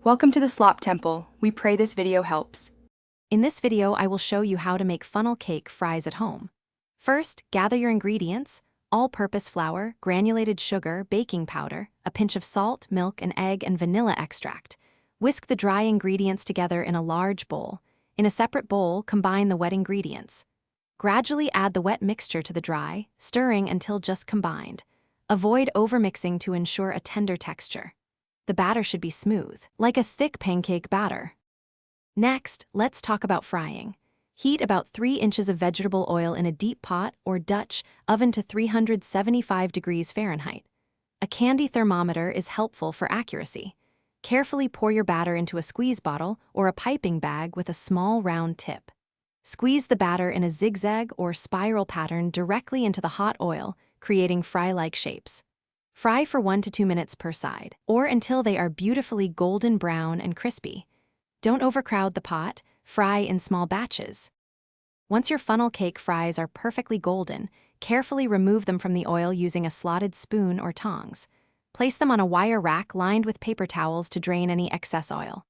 Welcome to the Slop Temple. We pray this video helps. In this video, I will show you how to make funnel cake fries at home. First, gather your ingredients: all-purpose flour, granulated sugar, baking powder, a pinch of salt, milk, an egg, and vanilla extract. Whisk the dry ingredients together in a large bowl. In a separate bowl, combine the wet ingredients. Gradually add the wet mixture to the dry, stirring until just combined. Avoid overmixing to ensure a tender texture. The batter should be smooth, like a thick pancake batter. Next, let's talk about frying. Heat about 3 inches of vegetable oil in a deep pot or Dutch oven to 375 degrees Fahrenheit. A candy thermometer is helpful for accuracy. Carefully pour your batter into a squeeze bottle or a piping bag with a small round tip. Squeeze the batter in a zigzag or spiral pattern directly into the hot oil, creating fry-like shapes. Fry for 1 to 2 minutes per side, or until they are beautifully golden brown and crispy. Don't overcrowd the pot, fry in small batches. Once your funnel cake fries are perfectly golden, carefully remove them from the oil using a slotted spoon or tongs. Place them on a wire rack lined with paper towels to drain any excess oil.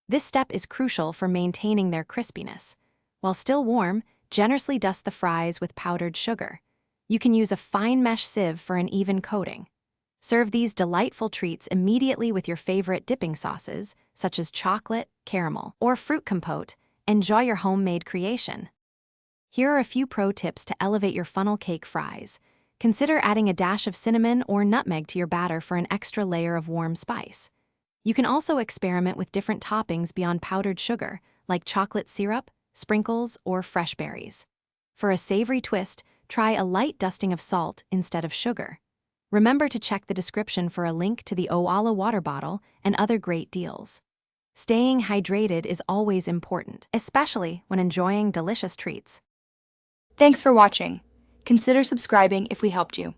This step is crucial for maintaining their crispiness. While still warm, generously dust the fries with powdered sugar. You can use a fine mesh sieve for an even coating. Serve these delightful treats immediately with your favorite dipping sauces, such as chocolate, caramel, or fruit compote. Enjoy your homemade creation. Here are a few pro tips to elevate your funnel cake fries. Consider adding a dash of cinnamon or nutmeg to your batter for an extra layer of warm spice. You can also experiment with different toppings beyond powdered sugar, like chocolate syrup, sprinkles, or fresh berries. For a savory twist, try a light dusting of salt instead of sugar. Remember to check the description for a link to the Oala water bottle and other great deals. Staying hydrated is always important, especially when enjoying delicious treats. Thanks for watching. Consider subscribing if we helped you.